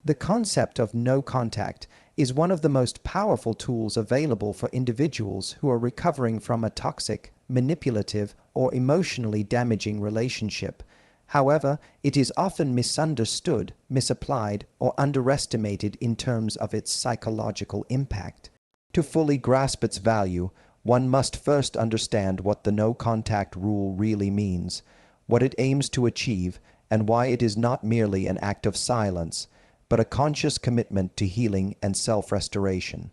The concept of no contact is one of the most powerful tools available for individuals who are recovering from a toxic, manipulative, or emotionally damaging relationship. However, it is often misunderstood, misapplied, or underestimated in terms of its psychological impact. To fully grasp its value, one must first understand what the no-contact rule really means, what it aims to achieve, and why it is not merely an act of silence, but a conscious commitment to healing and self-restoration.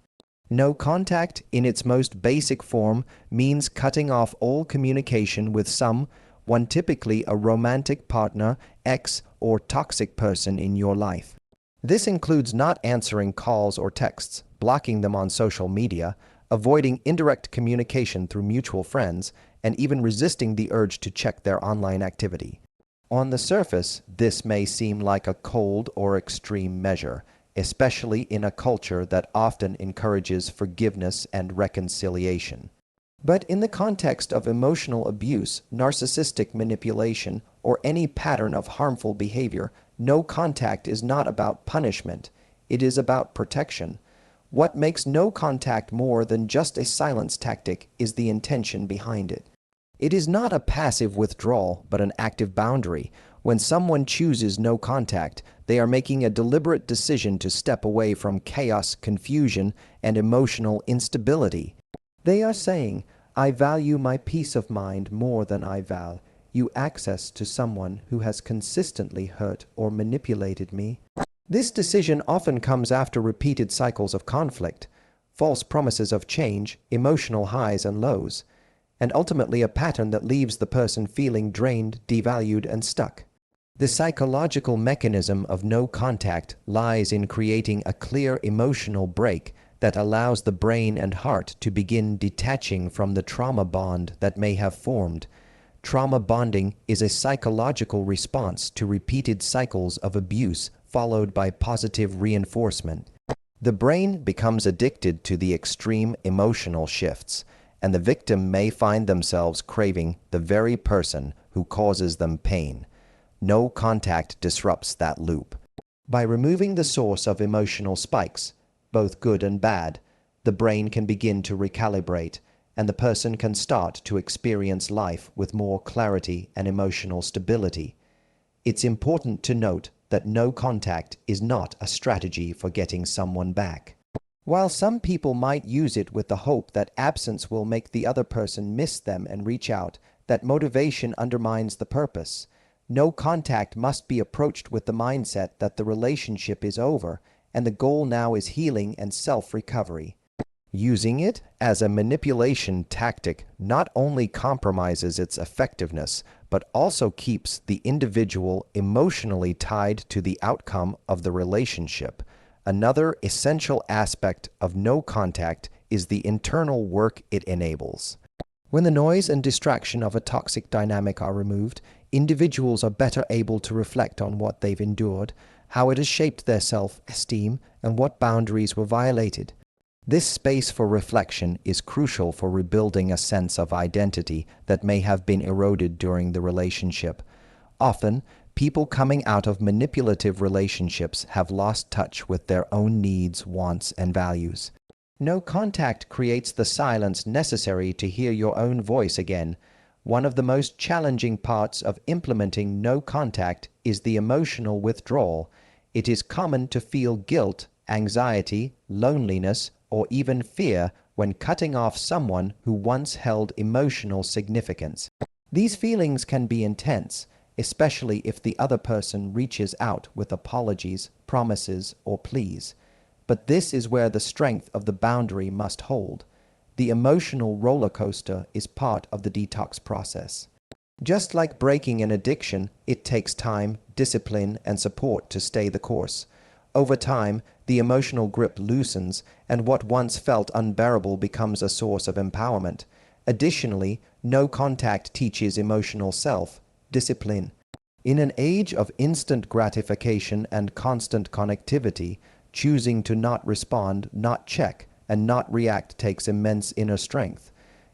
No contact, in its most basic form, means cutting off all communication with one typically a romantic partner, ex, or toxic person in your life. This includes not answering calls or texts, blocking them on social media, avoiding indirect communication through mutual friends, and even resisting the urge to check their online activity. On the surface, this may seem like a cold or extreme measure, especially in a culture that often encourages forgiveness and reconciliation. But in the context of emotional abuse, narcissistic manipulation, or any pattern of harmful behavior, no contact is not about punishment. It is about protection. What makes no contact more than just a silence tactic is the intention behind it. It is not a passive withdrawal, but an active boundary. When someone chooses no contact, they are making a deliberate decision to step away from chaos, confusion, and emotional instability. They are saying, "I value my peace of mind more than I value access to someone who has consistently hurt or manipulated me." This decision often comes after repeated cycles of conflict, false promises of change, emotional highs and lows, and ultimately a pattern that leaves the person feeling drained, devalued, and stuck. The psychological mechanism of no contact lies in creating a clear emotional break that allows the brain and heart to begin detaching from the trauma bond that may have formed. Trauma bonding is a psychological response to repeated cycles of abuse followed by positive reinforcement. The brain becomes addicted to the extreme emotional shifts, and the victim may find themselves craving the very person who causes them pain. No contact disrupts that loop. By removing the source of emotional spikes, both good and bad, the brain can begin to recalibrate, and the person can start to experience life with more clarity and emotional stability. It's important to note that no contact is not a strategy for getting someone back. While some people might use it with the hope that absence will make the other person miss them and reach out, that motivation undermines the purpose. No contact must be approached with the mindset that the relationship is over and the goal now is healing and self-recovery. Using it as a manipulation tactic not only compromises its effectiveness, but also keeps the individual emotionally tied to the outcome of the relationship. Another essential aspect of no contact is the internal work it enables. When the noise and distraction of a toxic dynamic are removed, individuals are better able to reflect on what they've endured, how it has shaped their self-esteem, and what boundaries were violated. This space for reflection is crucial for rebuilding a sense of identity that may have been eroded during the relationship. Often, people coming out of manipulative relationships have lost touch with their own needs, wants, and values. No contact creates the silence necessary to hear your own voice again. One of the most challenging parts of implementing no contact is the emotional withdrawal. It is common to feel guilt, anxiety, loneliness, or even fear when cutting off someone who once held emotional significance. These feelings can be intense, especially if the other person reaches out with apologies, promises, or pleas. But this is where the strength of the boundary must hold. The emotional roller coaster is part of the detox process. Just like breaking an addiction, it takes time, discipline, and support to stay the course. Over time, the emotional grip loosens, and what once felt unbearable becomes a source of empowerment. Additionally, no contact teaches emotional self-discipline. In an age of instant gratification and constant connectivity, choosing to not respond, not check, and not react takes immense inner strength.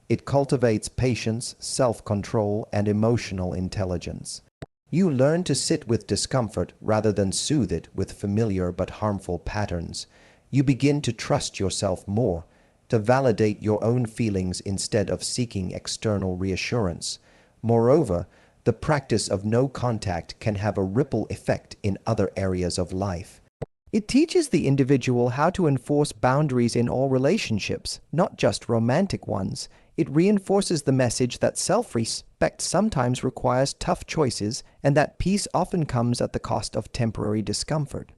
It cultivates patience, self-control, and emotional intelligence. You learn to sit with discomfort rather than soothe it with familiar but harmful patterns. You begin to trust yourself more, to validate your own feelings instead of seeking external reassurance. Moreover, the practice of no contact can have a ripple effect in other areas of life. It teaches the individual how to enforce boundaries in all relationships, not just romantic ones. It reinforces the message that self-respect sometimes requires tough choices and that peace often comes at the cost of temporary discomfort.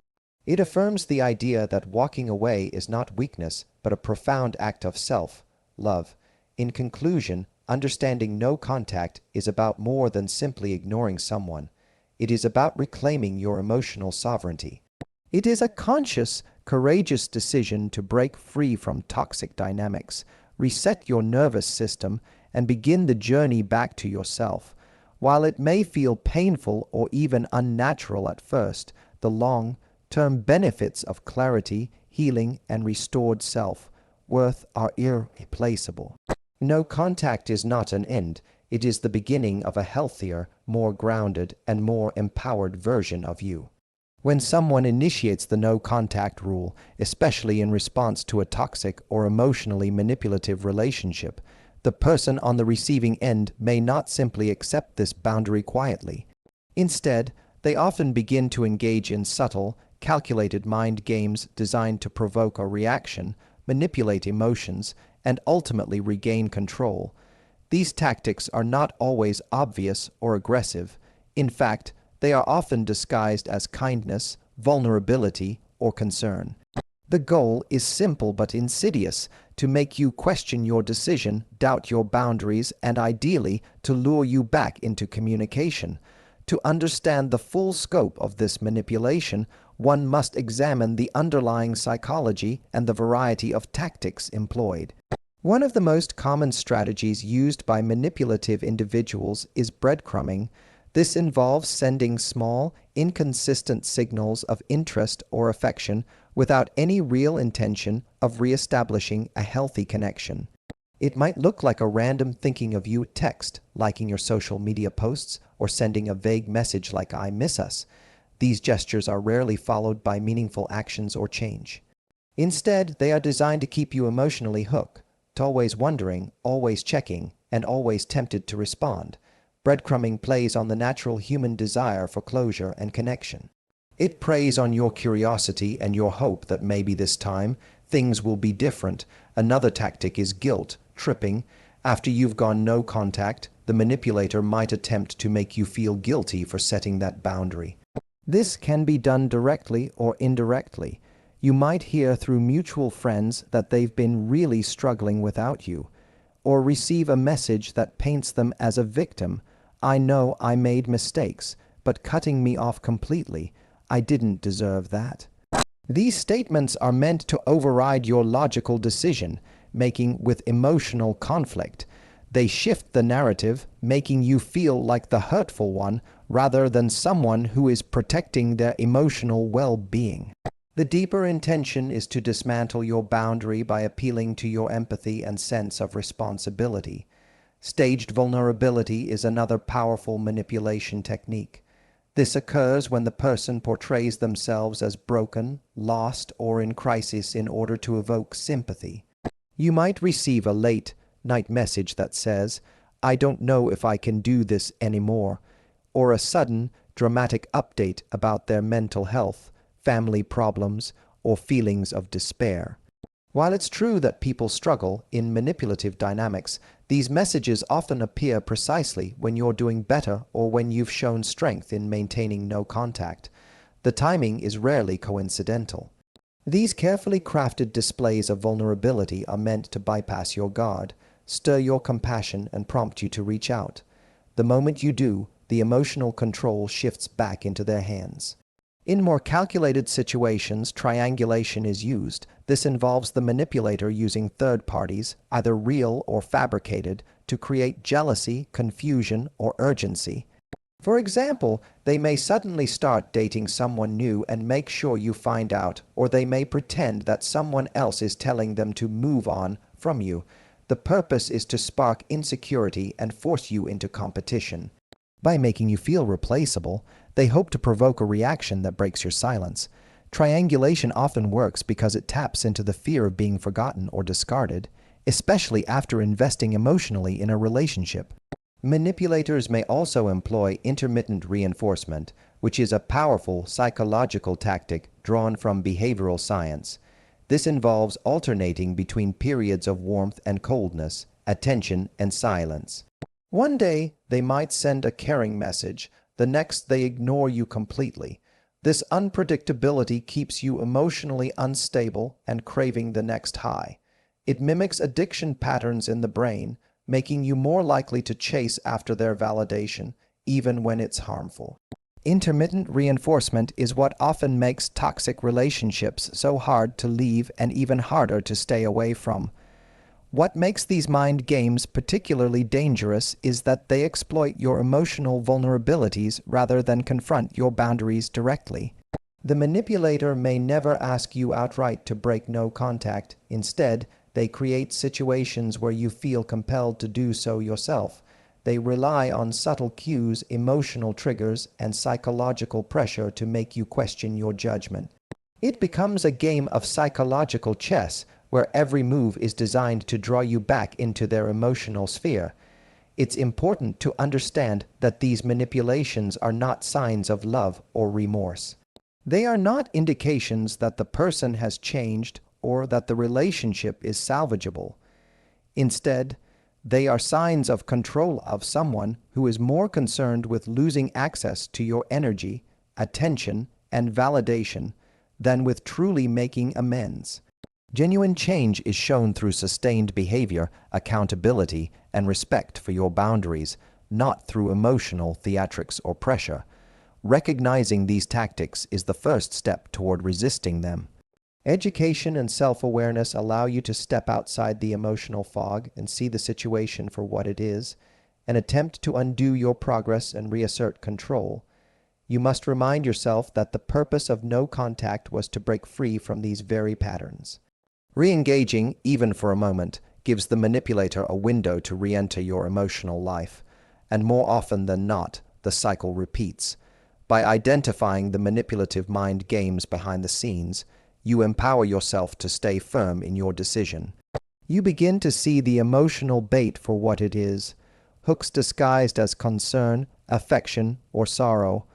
It affirms the idea that walking away is not weakness, but a profound act of self-love. In conclusion, understanding no contact is about more than simply ignoring someone. It is about reclaiming your emotional sovereignty. It is a conscious, courageous decision to break free from toxic dynamics, reset your nervous system, and begin the journey back to yourself. While it may feel painful or even unnatural at first, the long-term benefits of clarity, healing, and restored self-worth are irreplaceable. No contact is not an end. It is the beginning of a healthier, more grounded, and more empowered version of you. When someone initiates the no-contact rule, especially in response to a toxic or emotionally manipulative relationship, the person on the receiving end may not simply accept this boundary quietly. Instead, they often begin to engage in subtle, calculated mind games designed to provoke a reaction, manipulate emotions, and ultimately regain control. These tactics are not always obvious or aggressive. In fact, they are often disguised as kindness, vulnerability, or concern. The goal is simple but insidious: to make you question your decision, doubt your boundaries, and ideally, to lure you back into communication. To understand the full scope of this manipulation, one must examine the underlying psychology and the variety of tactics employed. One of the most common strategies used by manipulative individuals is breadcrumbing. This involves sending small, inconsistent signals of interest or affection without any real intention of reestablishing a healthy connection. It might look like a random thinking of you text, liking your social media posts, or sending a vague message like "I miss us." These gestures are rarely followed by meaningful actions or change. Instead, they are designed to keep you emotionally hooked, always wondering, always checking, and always tempted to respond. Breadcrumbing plays on the natural human desire for closure and connection. It preys on your curiosity and your hope that maybe this time things will be different. Another tactic is guilt tripping. After you've gone no contact, the manipulator might attempt to make you feel guilty for setting that boundary. This can be done directly or indirectly. You might hear through mutual friends that they've been really struggling without you, or receive a message that paints them as a victim. "I know I made mistakes, but cutting me off completely, I didn't deserve that." These statements are meant to override your logical decision making with emotional conflict. They shift the narrative, making you feel like the hurtful one rather than someone who is protecting their emotional well-being. The deeper intention is to dismantle your boundary by appealing to your empathy and sense of responsibility. Staged vulnerability is another powerful manipulation technique. This occurs when the person portrays themselves as broken, lost, or in crisis in order to evoke sympathy. You might receive a late-night message that says, "I don't know if I can do this anymore," or a sudden, dramatic update about their mental health, family problems, or feelings of despair. While it's true that people struggle in manipulative dynamics, these messages often appear precisely when you're doing better or when you've shown strength in maintaining no contact. The timing is rarely coincidental. These carefully crafted displays of vulnerability are meant to bypass your guard, stir your compassion, and prompt you to reach out. The moment you do, the emotional control shifts back into their hands. In more calculated situations, triangulation is used. This involves the manipulator using third parties, either real or fabricated, to create jealousy, confusion, or urgency. For example, they may suddenly start dating someone new and make sure you find out, or they may pretend that someone else is telling them to move on from you. The purpose is to spark insecurity and force you into competition. By making you feel replaceable, they hope to provoke a reaction that breaks your silence. Triangulation often works because it taps into the fear of being forgotten or discarded, especially after investing emotionally in a relationship. Manipulators may also employ intermittent reinforcement, which is a powerful psychological tactic drawn from behavioral science. This involves alternating between periods of warmth and coldness, attention and silence. One day, they might send a caring message, the next they ignore you completely. This unpredictability keeps you emotionally unstable and craving the next high. It mimics addiction patterns in the brain, making you more likely to chase after their validation, even when it's harmful. Intermittent reinforcement is what often makes toxic relationships so hard to leave and even harder to stay away from. What makes these mind games particularly dangerous is that they exploit your emotional vulnerabilities rather than confront your boundaries directly. The manipulator may never ask you outright to break no contact. Instead, they create situations where you feel compelled to do so yourself. They rely on subtle cues, emotional triggers, and psychological pressure to make you question your judgment. It becomes a game of psychological chess, where every move is designed to draw you back into their emotional sphere. It's important to understand that these manipulations are not signs of love or remorse. They are not indications that the person has changed or that the relationship is salvageable. Instead, they are signs of control of someone who is more concerned with losing access to your energy, attention, and validation than with truly making amends. Genuine change is shown through sustained behavior, accountability, and respect for your boundaries, not through emotional theatrics or pressure. Recognizing these tactics is the first step toward resisting them. Education and self-awareness allow you to step outside the emotional fog and see the situation for what it is, and attempt to undo your progress and reassert control. You must remind yourself that the purpose of no contact was to break free from these very patterns. Re-engaging, even for a moment, gives the manipulator a window to re-enter your emotional life, and more often than not, the cycle repeats. By identifying the manipulative mind games behind the scenes, you empower yourself to stay firm in your decision. You begin to see the emotional bait for what it is, hooks disguised as concern, affection, or sorrow.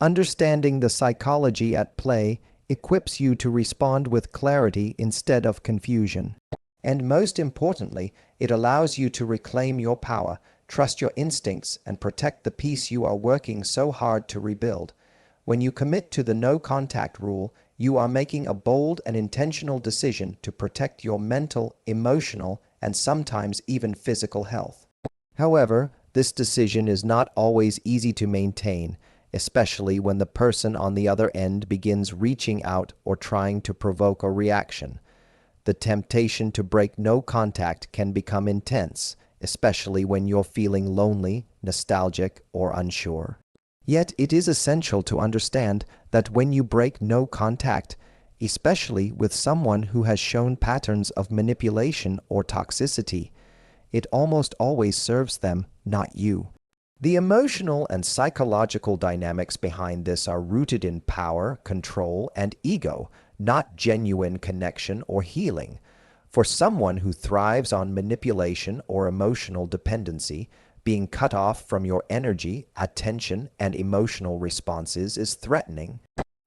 Understanding the psychology at play equips you to respond with clarity instead of confusion. And most importantly, it allows you to reclaim your power, trust your instincts, and protect the peace you are working so hard to rebuild. When you commit to the no contact rule, you are making a bold and intentional decision to protect your mental, emotional, and sometimes even physical health. However, this decision is not always easy to maintain, especially when the person on the other end begins reaching out or trying to provoke a reaction. The temptation to break no contact can become intense, especially when you're feeling lonely, nostalgic, or unsure. Yet it is essential to understand that when you break no contact, especially with someone who has shown patterns of manipulation or toxicity, it almost always serves them, not you. The emotional and psychological dynamics behind this are rooted in power, control, and ego, not genuine connection or healing. For someone who thrives on manipulation or emotional dependency, being cut off from your energy, attention, and emotional responses is threatening.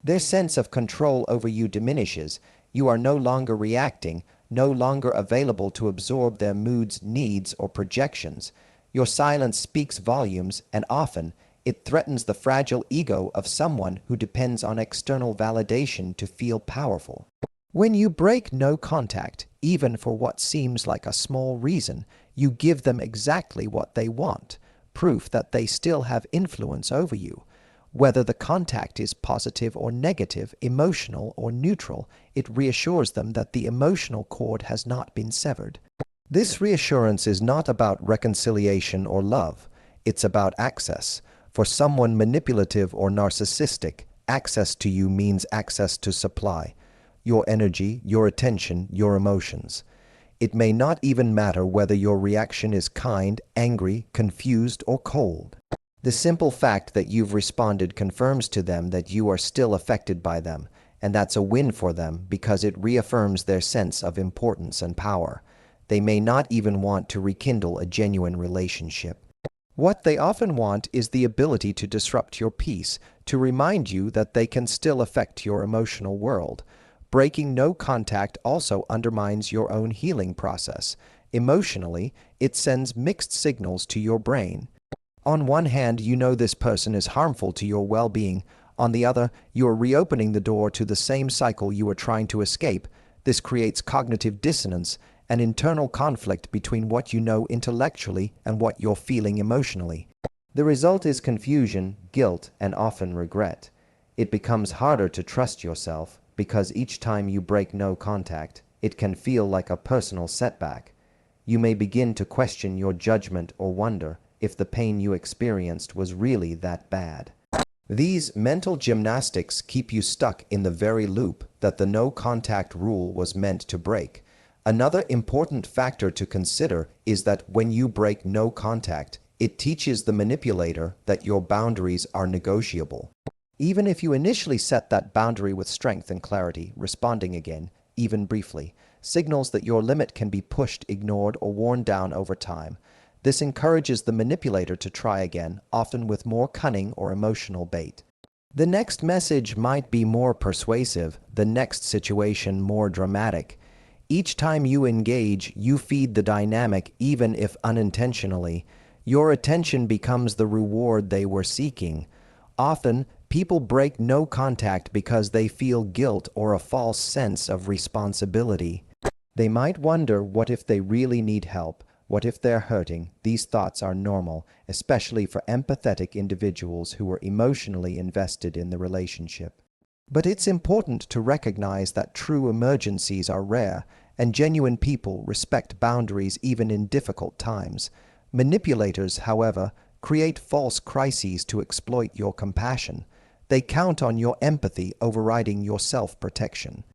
Their sense of control over you diminishes. You are no longer reacting, no longer available to absorb their moods, needs, or projections. Your silence speaks volumes, and often it threatens the fragile ego of someone who depends on external validation to feel powerful. When you break no contact, even for what seems like a small reason, you give them exactly what they want, proof that they still have influence over you. Whether the contact is positive or negative, emotional or neutral, it reassures them that the emotional cord has not been severed. This reassurance is not about reconciliation or love. It's about access. For someone manipulative or narcissistic, access to you means access to supply. Your energy, your attention, your emotions. It may not even matter whether your reaction is kind, angry, confused, or cold. The simple fact that you've responded confirms to them that you are still affected by them, and that's a win for them because it reaffirms their sense of importance and power. They may not even want to rekindle a genuine relationship. What they often want is the ability to disrupt your peace, to remind you that they can still affect your emotional world. Breaking no contact also undermines your own healing process. Emotionally, it sends mixed signals to your brain. On one hand, you know this person is harmful to your well-being. On the other, you are reopening the door to the same cycle you are trying to escape. This creates cognitive dissonance, an internal conflict between what you know intellectually and what you're feeling emotionally. The result is confusion, guilt, and often regret. It becomes harder to trust yourself because each time you break no contact, it can feel like a personal setback. You may begin to question your judgment or wonder if the pain you experienced was really that bad. These mental gymnastics keep you stuck in the very loop that the no contact rule was meant to break. Another important factor to consider is that when you break no contact, it teaches the manipulator that your boundaries are negotiable. Even if you initially set that boundary with strength and clarity, responding again, even briefly, signals that your limit can be pushed, ignored, or worn down over time. This encourages the manipulator to try again, often with more cunning or emotional bait. The next message might be more persuasive, the next situation more dramatic. Each time you engage, you feed the dynamic, even if unintentionally. Your attention becomes the reward they were seeking. Often, people break no contact because they feel guilt or a false sense of responsibility. They might wonder, what if they really need help? What if they're hurting? These thoughts are normal, especially for empathetic individuals who are emotionally invested in the relationship. But it's important to recognize that true emergencies are rare, and genuine people respect boundaries even in difficult times. Manipulators, however, create false crises to exploit your compassion. They count on your empathy overriding your self-protection.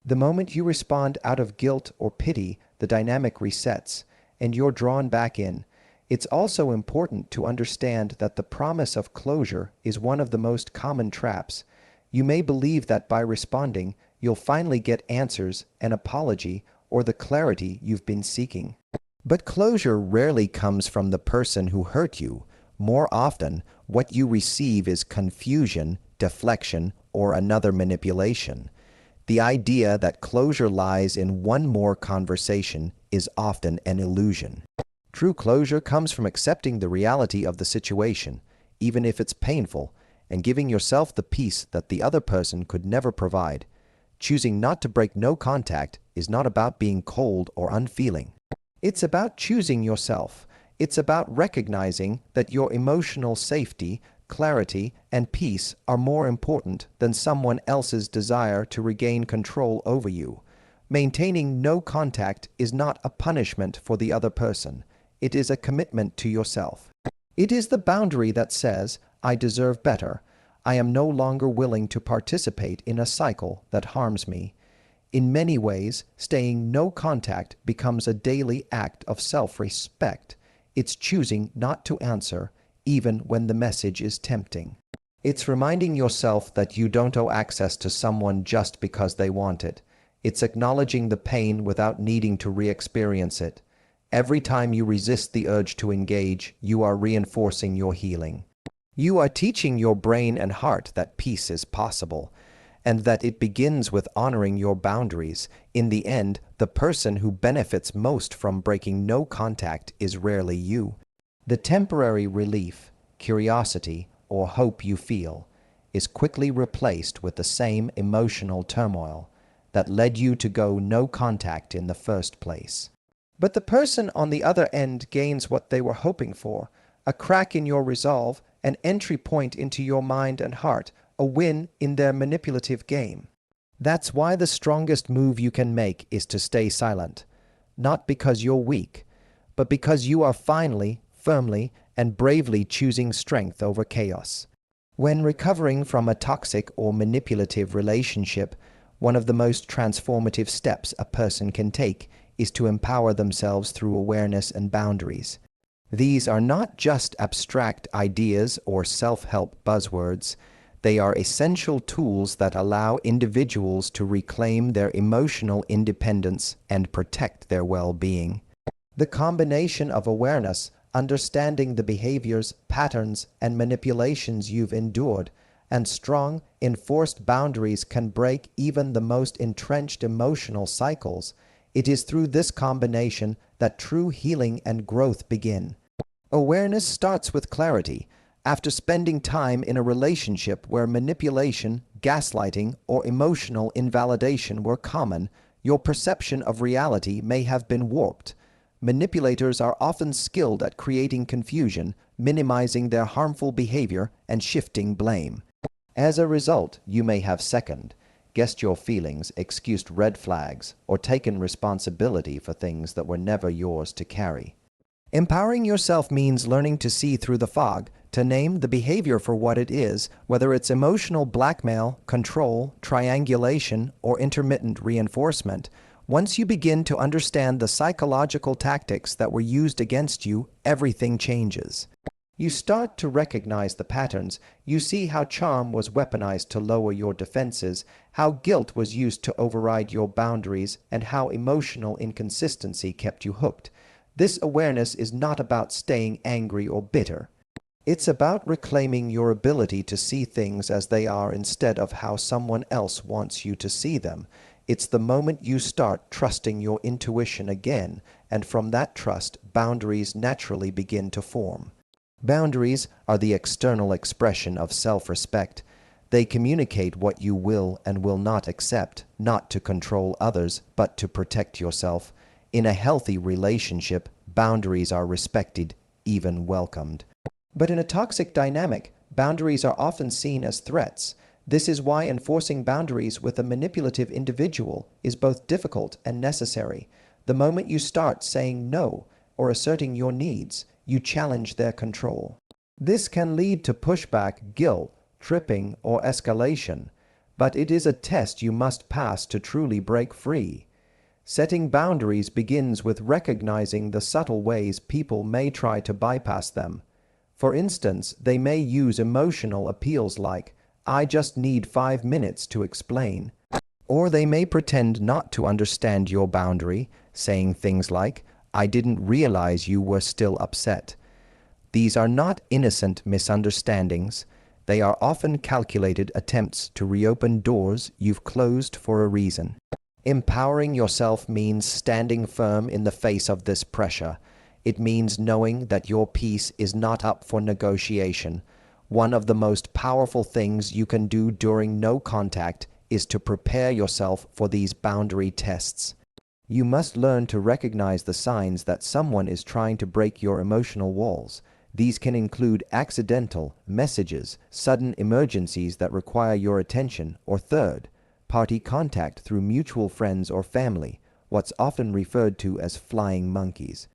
The moment you respond out of guilt or pity, the dynamic resets, and you're drawn back in. It's also important to understand that the promise of closure is one of the most common traps. You may believe that by responding, you'll finally get answers, an apology, or the clarity you've been seeking. But closure rarely comes from the person who hurt you. More often, what you receive is confusion, deflection, or another manipulation. The idea that closure lies in one more conversation is often an illusion. True closure comes from accepting the reality of the situation, even if it's painful, and giving yourself the peace that the other person could never provide. Choosing not to break no contact is not about being cold or unfeeling. It's about choosing yourself. It's about recognizing that your emotional safety, clarity, and peace are more important than someone else's desire to regain control over you. Maintaining no contact is not a punishment for the other person. It is a commitment to yourself. It is the boundary that says, I deserve better. I am no longer willing to participate in a cycle that harms me. In many ways, staying no contact becomes a daily act of self-respect. It's choosing not to answer, even when the message is tempting. It's reminding yourself that you don't owe access to someone just because they want it. It's acknowledging the pain without needing to re-experience it. Every time you resist the urge to engage, you are reinforcing your healing. You are teaching your brain and heart that peace is possible, and that it begins with honoring your boundaries. In the end, the person who benefits most from breaking no contact is rarely you. The temporary relief, curiosity, or hope you feel is quickly replaced with the same emotional turmoil that led you to go no contact in the first place. But the person on the other end gains what they were hoping for, a crack in your resolve, an entry point into your mind and heart, a win in their manipulative game. That's why the strongest move you can make is to stay silent, not because you're weak, but because you are finally, firmly, and bravely choosing strength over chaos. When recovering from a toxic or manipulative relationship, one of the most transformative steps a person can take is to empower themselves through awareness and boundaries. These are not just abstract ideas or self-help buzzwords. They are essential tools that allow individuals to reclaim their emotional independence and protect their well-being. The combination of awareness, understanding the behaviors, patterns, and manipulations you've endured, and strong, enforced boundaries can break even the most entrenched emotional cycles. It is through this combination that true healing and growth begin. Awareness starts with clarity. After spending time in a relationship where manipulation, gaslighting, or emotional invalidation were common, your perception of reality may have been warped. Manipulators are often skilled at creating confusion, minimizing their harmful behavior, and shifting blame. As a result, you may have guessed your feelings, excused red flags, or taken responsibility for things that were never yours to carry. Empowering yourself means learning to see through the fog, to name the behavior for what it is, whether it's emotional blackmail, control, triangulation, or intermittent reinforcement. Once you begin to understand the psychological tactics that were used against you, everything changes. You start to recognize the patterns. You see how charm was weaponized to lower your defenses, how guilt was used to override your boundaries, and how emotional inconsistency kept you hooked. This awareness is not about staying angry or bitter. It's about reclaiming your ability to see things as they are instead of how someone else wants you to see them. It's the moment you start trusting your intuition again, and from that trust, boundaries naturally begin to form. Boundaries are the external expression of self-respect. They communicate what you will and will not accept, not to control others, but to protect yourself. In a healthy relationship, boundaries are respected, even welcomed. But in a toxic dynamic, boundaries are often seen as threats. This is why enforcing boundaries with a manipulative individual is both difficult and necessary. The moment you start saying no or asserting your needs, you challenge their control. This can lead to pushback, guilt, tripping, or escalation, but it is a test you must pass to truly break free. Setting boundaries begins with recognizing the subtle ways people may try to bypass them. For instance, they may use emotional appeals like, "I just need 5 minutes to explain." Or they may pretend not to understand your boundary, saying things like, "I didn't realize you were still upset." These are not innocent misunderstandings. They are often calculated attempts to reopen doors you've closed for a reason. Empowering yourself means standing firm in the face of this pressure. It means knowing that your peace is not up for negotiation. One of the most powerful things you can do during no contact is to prepare yourself for these boundary tests. You must learn to recognize the signs that someone is trying to break your emotional walls. These can include accidental messages, sudden emergencies that require your attention, or third-party contact through mutual friends or family, what's often referred to as flying monkeys.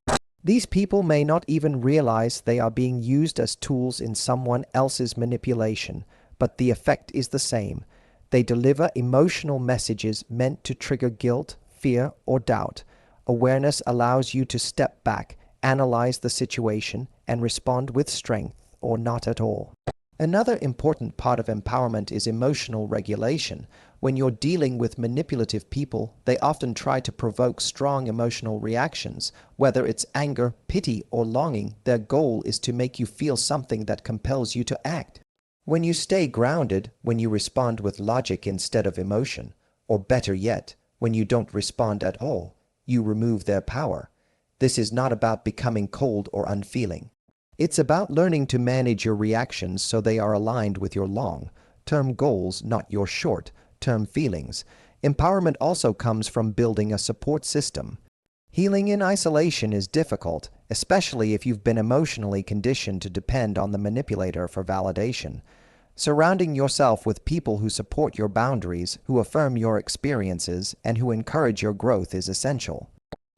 These people may not even realize they are being used as tools in someone else's manipulation, but the effect is the same. They deliver emotional messages meant to trigger guilt, fear, or doubt. Awareness allows you to step back, analyze the situation, and respond with strength or not at all. Another important part of empowerment is emotional regulation. When you're dealing with manipulative people, they often try to provoke strong emotional reactions. Whether it's anger, pity, or longing, their goal is to make you feel something that compels you to act. When you stay grounded, when you respond with logic instead of emotion, or better yet, when you don't respond at all, you remove their power. This is not about becoming cold or unfeeling. It's about learning to manage your reactions so they are aligned with your long-term goals, not your short-term feelings. Empowerment also comes from building a support system. Healing in isolation is difficult, especially if you've been emotionally conditioned to depend on the manipulator for validation. Surrounding yourself with people who support your boundaries, who affirm your experiences, and who encourage your growth is essential.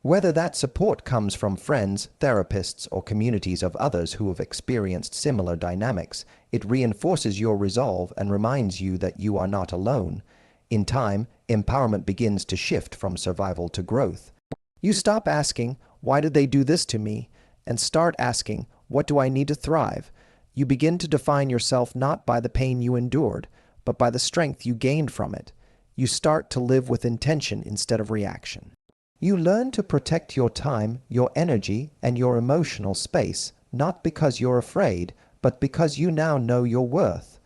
Whether that support comes from friends, therapists, or communities of others who have experienced similar dynamics, it reinforces your resolve and reminds you that you are not alone. In time, empowerment begins to shift from survival to growth. You stop asking, "Why did they do this to me?" and start asking, what do I need to thrive? You begin to define yourself not by the pain you endured, but by the strength you gained from it. You start to live with intention instead of reaction. You learn to protect your time, your energy, and your emotional space, not because you're afraid, but because you now know your worth.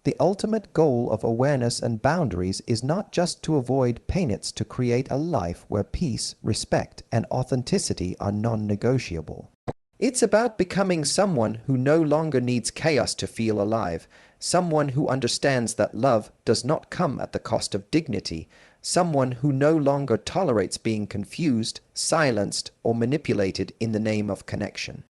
The ultimate goal of awareness and boundaries is not just to avoid pain, it's to create a life where peace, respect, and authenticity are non-negotiable. It's about becoming someone who no longer needs chaos to feel alive, someone who understands that love does not come at the cost of dignity, someone who no longer tolerates being confused, silenced, or manipulated in the name of connection.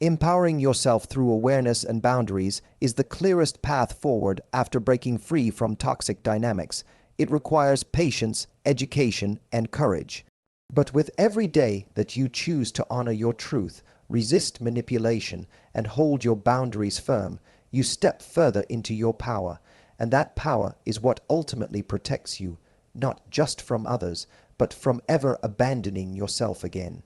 Empowering yourself through awareness and boundaries is the clearest path forward after breaking free from toxic dynamics. It requires patience, education, and courage. But with every day that you choose to honor your truth, resist manipulation, and hold your boundaries firm, you step further into your power, and that power is what ultimately protects you, not just from others, but from ever abandoning yourself again.